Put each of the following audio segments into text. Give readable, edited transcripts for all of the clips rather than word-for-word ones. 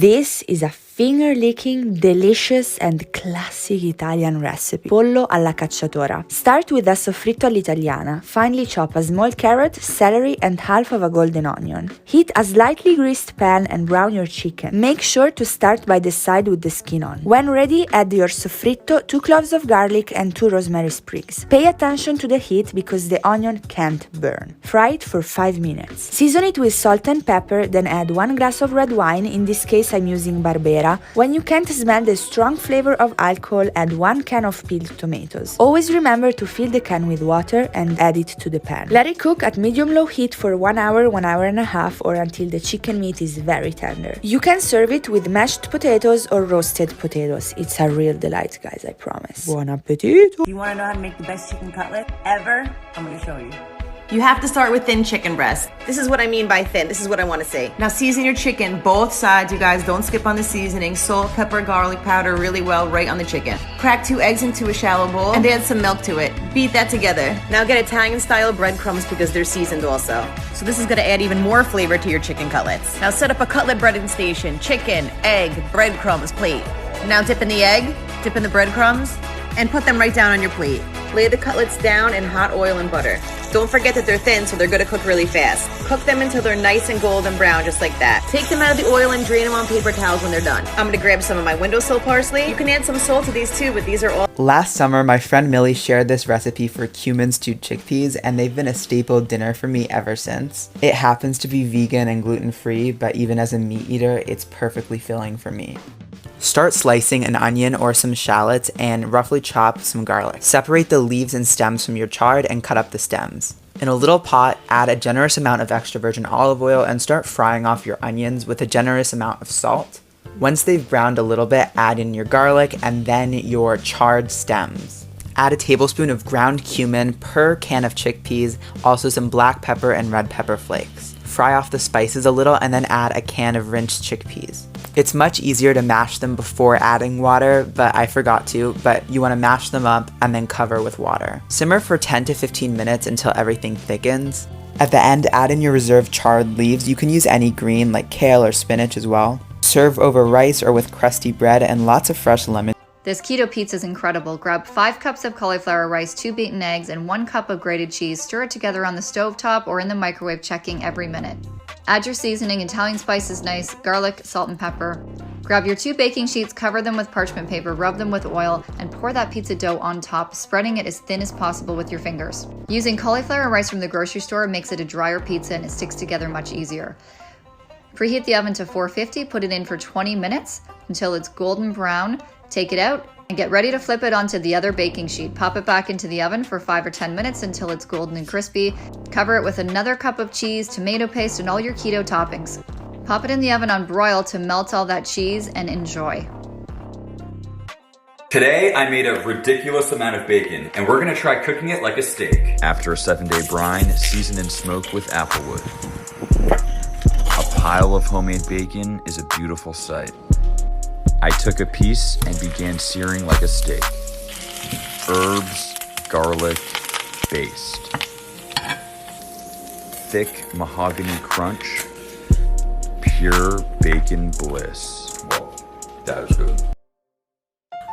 This is a finger-licking, delicious and classic Italian recipe. Pollo alla cacciatora. Start with a soffritto all'italiana. Finely chop a small carrot, celery and half of a golden onion. Heat a slightly greased pan and brown your chicken. Make sure to start by the side with the skin on. When ready, add your soffritto, 2 cloves of garlic and 2 rosemary sprigs. Pay attention to the heat because the onion can't burn. Fry it for 5 minutes. Season it with salt and pepper, then add 1 glass of red wine. In this case I'm using Barbera. When you can't smell the strong flavor of alcohol, add 1 can of peeled tomatoes. Always remember to fill the can with water and add it to the pan. Let it cook at medium-low heat for 1 hour, 1 hour and a half, or until the chicken meat is very tender. You can serve it with mashed potatoes or roasted potatoes. It's a real delight, guys, I promise. Buon appetito! You want to know how to make the best chicken cutlet ever? I'm going to show you. You have to start with thin chicken breast. This is what I mean by thin. This is what I want to say. Now season your chicken, both sides, you guys. Don't skip on the seasoning. Salt, pepper, garlic powder really well right on the chicken. Crack 2 eggs into a shallow bowl and add some milk to it. Beat that together. Now get Italian style breadcrumbs because they're seasoned also. So this is going to add even more flavor to your chicken cutlets. Now set up a cutlet breading station. Chicken, egg, breadcrumbs, plate. Now dip in the egg, dip in the breadcrumbs, and put them right down on your plate. Lay the cutlets down in hot oil and butter. Don't forget that they're thin, so they're going to cook really fast. Cook them until they're nice and golden brown, just like that. Take them out of the oil and drain them on paper towels when they're done. I'm going to grab some of my windowsill parsley. You can add some salt to these too, but these are all... Last summer, my friend Millie shared this recipe for cumin stewed chickpeas, and they've been a staple dinner for me ever since. It happens to be vegan and gluten-free, but even as a meat eater, it's perfectly filling for me. Start slicing an onion or some shallots and roughly chop some garlic. Separate the leaves and stems from your chard and cut up the stems. In a little pot, add a generous amount of extra virgin olive oil and start frying off your onions with a generous amount of salt. Once they've browned a little bit, add in your garlic and then your charred stems. Add a tablespoon of ground cumin per can of chickpeas, also some black pepper and red pepper flakes. Fry off the spices a little and then add a can of rinsed chickpeas. It's much easier to mash them before adding water, but I forgot to, but you want to mash them up and then cover with water. Simmer for 10 to 15 minutes until everything thickens. At the end, add in your reserved charred leaves. You can use any green like kale or spinach as well. Serve over rice or with crusty bread and lots of fresh lemon. This keto pizza is incredible. Grab 5 cups of cauliflower rice, 2 beaten eggs, and 1 cup of grated cheese. Stir it together on the stovetop or in the microwave, checking every minute. Add your seasoning, Italian spices nice, garlic, salt, and pepper. Grab your 2 baking sheets, cover them with parchment paper, rub them with oil, and pour that pizza dough on top, spreading it as thin as possible with your fingers. Using cauliflower rice from the grocery store makes it a drier pizza and it sticks together much easier. Preheat the oven to 450, put it in for 20 minutes until it's golden brown. Take it out and get ready to flip it onto the other baking sheet. Pop it back into the oven for 5 or 10 minutes until it's golden and crispy. Cover it with another cup of cheese, tomato paste, and all your keto toppings. Pop it in the oven on broil to melt all that cheese and enjoy. Today, I made a ridiculous amount of bacon, and we're gonna try cooking it like a steak. After a 7-day brine, season and smoke with applewood. A pile of homemade bacon is a beautiful sight. I took a piece and began searing like a steak. Herbs, garlic, baste. Thick mahogany crunch, pure bacon bliss. Whoa, that is good.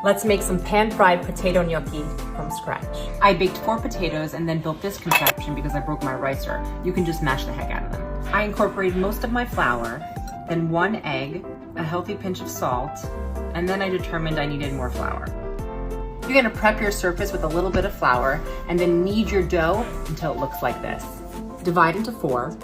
Let's make some pan-fried potato gnocchi from scratch. I baked 4 potatoes and then built this contraption because I broke my ricer. You can just mash the heck out of them. I incorporated most of my flour, then 1 egg, a healthy pinch of salt, and then I determined I needed more flour. You're gonna prep your surface with a little bit of flour and then knead your dough until it looks like this. Divide into 4,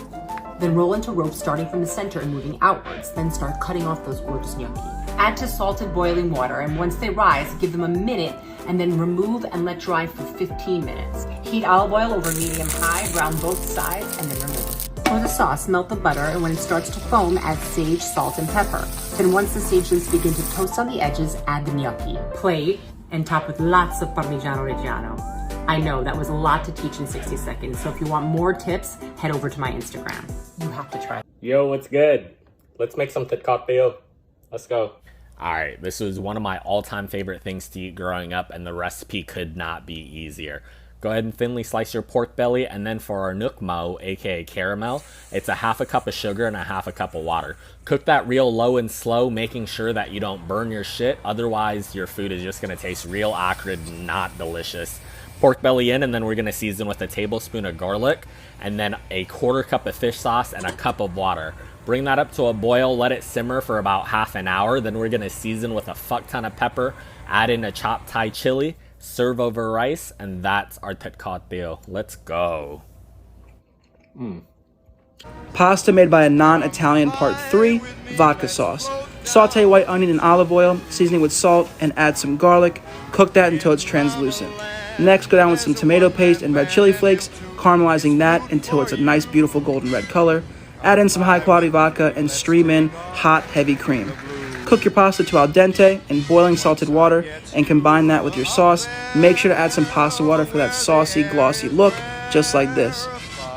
then roll into ropes starting from the center and moving outwards, then start cutting off those gorgeous gnocchi. Add to salted boiling water, and once they rise, give them a minute and then remove and let dry for 15 minutes. Heat olive oil over medium-high, brown both sides, and then remove. For the sauce, melt the butter, and when it starts to foam, add sage, salt, and pepper. Then once the sage leaves begin to toast on the edges, add the gnocchi. Plate and top with lots of Parmigiano Reggiano. I know that was a lot to teach in 60 seconds, so if you want more tips, head over to my Instagram. You have to try. Yo, what's good? Let's make something cocktail. Let's go. All right, this was one of my all-time favorite things to eat growing up, and the recipe could not be easier. Go ahead and thinly slice your pork belly, and then for our nook mao, aka caramel, it's a half a cup of sugar and a half a cup of water. Cook that real low and slow, making sure that you don't burn your shit, otherwise your food is just gonna taste real acrid and not delicious. Pork belly in, and then we're gonna season with a tablespoon of garlic, and then a quarter cup of fish sauce and a cup of water. Bring that up to a boil, let it simmer for about half an hour, then we're gonna season with a fuck ton of pepper, add in a chopped Thai chili, serve over rice, and that's our thịt kho tiêu. Let's go. Pasta made by a non-Italian Part 3, vodka sauce. Saute white onion in olive oil, seasoning with salt, and add some garlic. Cook that until it's translucent. Next, go down with some tomato paste and red chili flakes, caramelizing that until it's a nice, beautiful golden red color. Add in some high-quality vodka and stream in hot, heavy cream. Cook your pasta to al dente in boiling salted water and combine that with your sauce. Make sure to add some pasta water for that saucy, glossy look, just like this.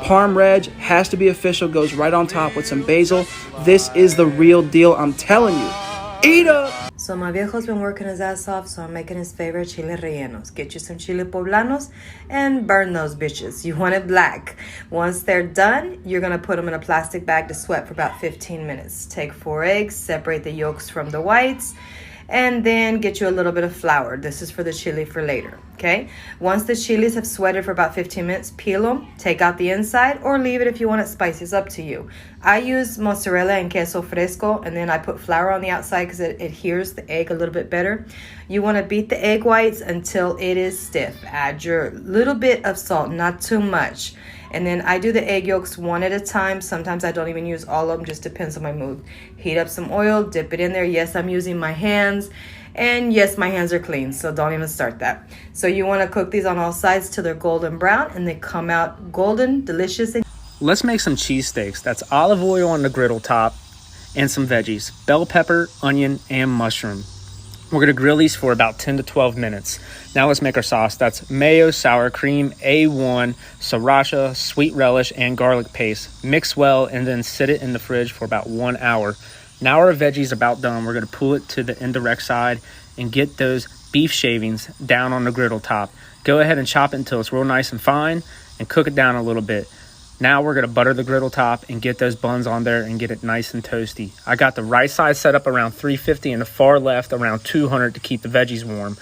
Parm reg has to be official, goes right on top with some basil. This is the real deal, I'm telling you. Eat up! So my viejo's been working his ass off, so I'm making his favorite chile rellenos. Get you some chile poblanos and burn those bitches. You want it black. Once they're done, you're gonna put them in a plastic bag to sweat for about 15 minutes. Take 4 eggs, separate the yolks from the whites, and then get you a little bit of flour. This is for the chili for later, okay? Once the chilies have sweated for about 15 minutes, peel them, take out the inside, or leave it if you want it spicy. It's up to you. I use mozzarella and queso fresco, and then I put flour on the outside because it adheres the egg a little bit better. You want to beat the egg whites until it is stiff. Add your little bit of salt, not too much. And then I do the egg yolks one at a time. Sometimes I don't even use all of them, just depends on my mood. Heat up some oil, dip it in there. Yes, I'm using my hands. And yes, my hands are clean, so don't even start that. So you want to cook these on all sides till they're golden brown and they come out golden, delicious. Let's make some cheesesteaks. That's olive oil on the griddle top and some veggies. Bell pepper, onion, and mushroom. We're going to grill these for about 10 to 12 minutes. Now let's make our sauce. That's mayo, sour cream, A1, sriracha, sweet relish, and garlic paste. Mix well and then sit it in the fridge for about 1 hour. Now our veggies about done. We're going to pull it to the indirect side and get those beef shavings down on the griddle top. Go ahead and chop it until it's real nice and fine and cook it down a little bit. Now we're going to butter the griddle top and get those buns on there and get it nice and toasty. I got the right side set up around 350 and the far left around 200 to keep the veggies warm.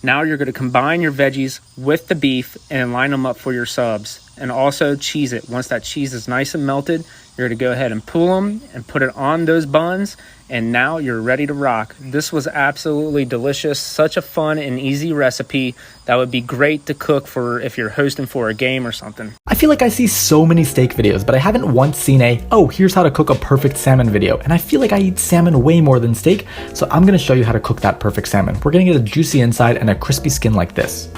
Now you're going to combine your veggies with the beef and line them up for your subs. And also cheese it. Once that cheese is nice and melted, you're going to go ahead and pull them and put it on those buns. And now you're ready to rock. This was absolutely delicious. Such a fun and easy recipe that would be great to cook for if you're hosting for a game or something. I feel like I see so many steak videos, but I haven't once seen oh, here's how to cook a perfect salmon video. And I feel like I eat salmon way more than steak, so I'm gonna show you how to cook that perfect salmon. We're gonna get a juicy inside and a crispy skin like this.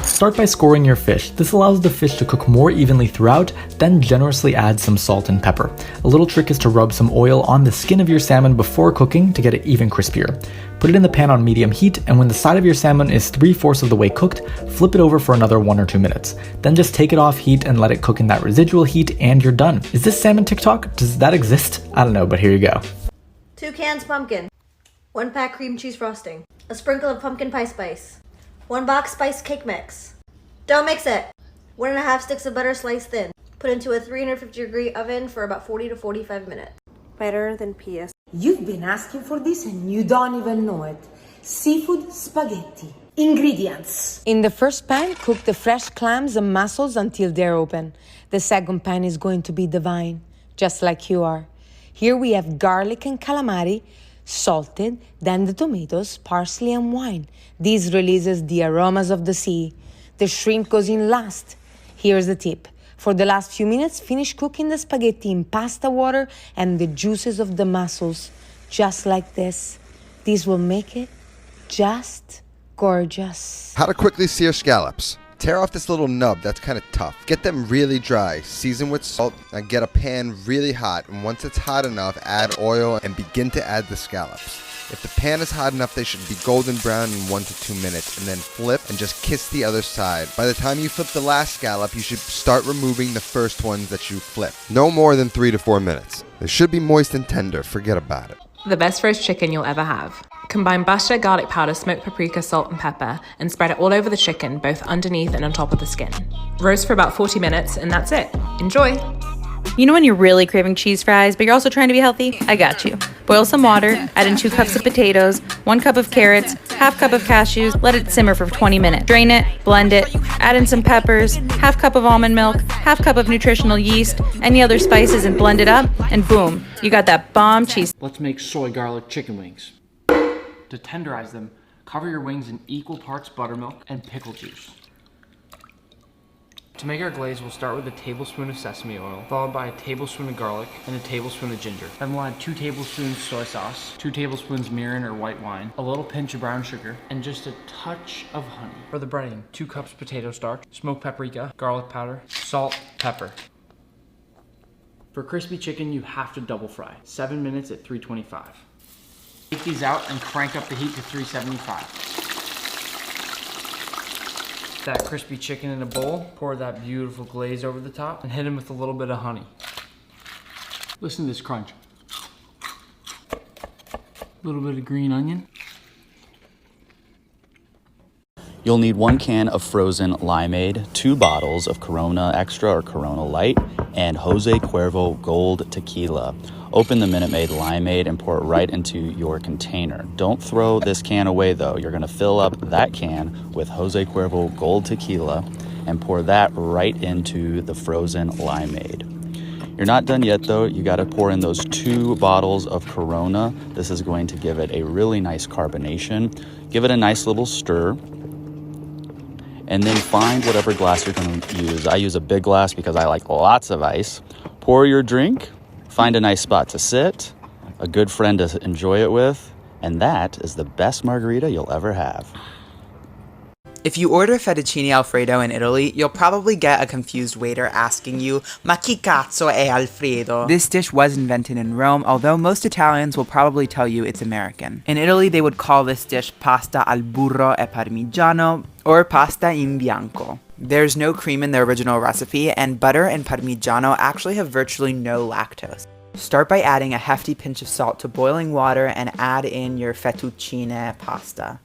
Start by scoring your fish. This allows the fish to cook more evenly throughout, then generously add some salt and pepper. A little trick is to rub some oil on the skin of your salmon before cooking to get it even crispier. Put it in the pan on medium heat, and when the side of your salmon is 3/4 of the way cooked, flip it over for another 1 or 2 minutes. Then just take it off heat and let it cook in that residual heat, and you're done. Is this salmon TikTok? Does that exist? I don't know, but here you go. 2 cans pumpkin, 1 pack cream cheese frosting, a sprinkle of pumpkin pie spice, 1 box spiced cake mix. Don't mix it. 1.5 sticks of butter sliced thin. Put into a 350-degree oven for about 40 to 45 minutes. Better than PS. You've been asking for this and you don't even know it. Seafood spaghetti. Ingredients. In the first pan, cook the fresh clams and mussels until they're open. The second pan is going to be divine, just like you are. Here we have garlic and calamari, salted, then the tomatoes, parsley, and wine. This releases the aromas of the sea. The shrimp goes in last. Here's the tip. For the last few minutes, finish cooking the spaghetti in pasta water and the juices of the mussels, just like this. This will make it just gorgeous. How to quickly sear scallops. Tear off this little nub that's kind of tough. Get them really dry. Season with salt and get a pan really hot. And once it's hot enough, add oil and begin to add the scallops. If the pan is hot enough, they should be golden brown in 1 to 2 minutes, and then flip and just kiss the other side. By the time you flip the last scallop, you should start removing the first ones that you flip. No more than 3 to 4 minutes. They should be moist and tender. Forget about it. The best roast chicken you'll ever have. Combine butter, garlic powder, smoked paprika, salt, and pepper, and spread it all over the chicken, both underneath and on top of the skin. Roast for about 40 minutes, and that's it. Enjoy! You know when you're really craving cheese fries, but you're also trying to be healthy? I got you. Boil some water, add in 2 cups of potatoes, 1 cup of carrots, half cup of cashews, let it simmer for 20 minutes. Drain it, blend it, add in some peppers, half cup of almond milk, half cup of nutritional yeast, any other spices, and blend it up, and boom, you got that bomb cheese. Let's make soy garlic chicken wings. To tenderize them, cover your wings in equal parts buttermilk and pickle juice. To make our glaze, we'll start with a tablespoon of sesame oil, followed by a tablespoon of garlic and a tablespoon of ginger. Then we'll add 2 tablespoons soy sauce, 2 tablespoons mirin or white wine, a little pinch of brown sugar, and just a touch of honey. For the breading, 2 cups potato starch, smoked paprika, garlic powder, salt, pepper. For crispy chicken, you have to double fry, 7 minutes at 325. Take these out and crank up the heat to 375. That crispy chicken in a bowl, pour that beautiful glaze over the top, and hit them with a little bit of honey. Listen to this crunch. A little bit of green onion. You'll need 1 can of frozen limeade, 2 bottles of Corona Extra or Corona Light, and Jose Cuervo Gold Tequila. Open the Minute Maid limeade and pour it right into your container. Don't throw this can away though. You're gonna fill up that can with Jose Cuervo Gold Tequila and pour that right into the frozen limeade. You're not done yet though. You gotta pour in those 2 bottles of Corona. This is going to give it a really nice carbonation. Give it a nice little stir. And then find whatever glass you're going to use. I use a big glass because I like lots of ice. Pour your drink, find a nice spot to sit, a good friend to enjoy it with, and that is the best margarita you'll ever have. If you order fettuccine alfredo in Italy, you'll probably get a confused waiter asking you, "Ma chi cazzo è Alfredo?" This dish was invented in Rome, although most Italians will probably tell you it's American. In Italy, they would call this dish pasta al burro e parmigiano, or pasta in bianco. There's no cream in the original recipe, and butter and parmigiano actually have virtually no lactose. Start by adding a hefty pinch of salt to boiling water and add in your fettuccine pasta.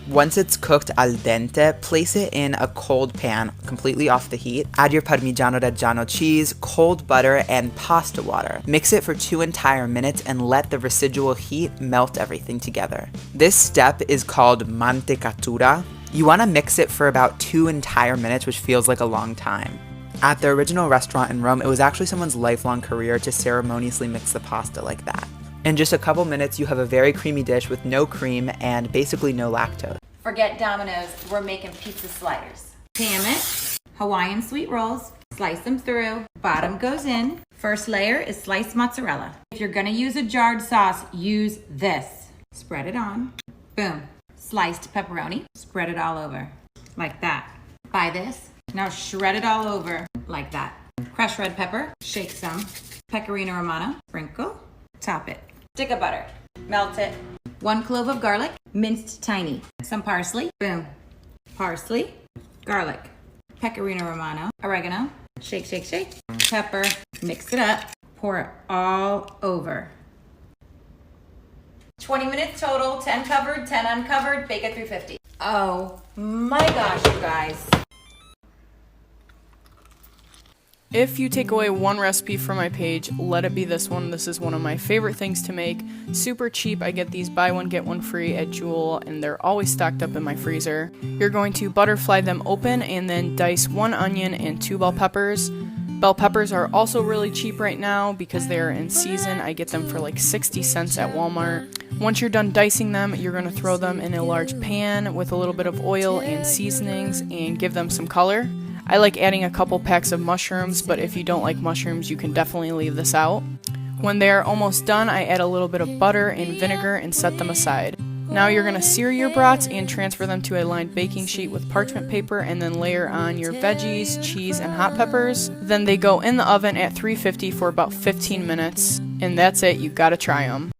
Once it's cooked al dente, place it in a cold pan, completely off the heat. Add your Parmigiano Reggiano cheese, cold butter, and pasta water. Mix it for 2 entire minutes and let the residual heat melt everything together. This step is called mantecatura. You want to mix it for about 2 entire minutes, which feels like a long time. At the original restaurant in Rome, it was actually someone's lifelong career to ceremoniously mix the pasta like that. In just a couple minutes, you have a very creamy dish with no cream and basically no lactose. Forget Domino's, we're making pizza sliders. Ham it, Hawaiian sweet rolls, slice them through, bottom goes in. First layer is sliced mozzarella. If you're gonna use a jarred sauce, use this. Spread it on, boom. Sliced pepperoni, spread it all over, like that. Buy this, now shred it all over, like that. Crushed red pepper, shake some. Pecorino Romano, sprinkle, top it. Stick of butter, melt it. 1 clove of garlic, minced tiny. Some parsley, boom. Parsley, garlic, pecorino romano, oregano, shake, shake, shake. Pepper, mix it up, pour it all over. 20 minutes total, 10 covered, 10 uncovered, bake at 350. Oh my gosh, you guys. If you take away one recipe from my page, let it be this one. This is one of my favorite things to make. Super cheap. I get these buy one get one free at Jewel, and they're always stocked up in my freezer. You're going to butterfly them open and then dice 1 onion and 2 bell peppers. Bell peppers are also really cheap right now because they're in season. I get them for like 60 cents at Walmart. Once you're done dicing them, you're going to throw them in a large pan with a little bit of oil and seasonings and give them some color. I like adding a couple packs of mushrooms, but if you don't like mushrooms, you can definitely leave this out. When they're almost done, I add a little bit of butter and vinegar and set them aside. Now you're going to sear your brats and transfer them to a lined baking sheet with parchment paper and then layer on your veggies, cheese, and hot peppers. Then they go in the oven at 350 for about 15 minutes. And that's it, you gotta try them.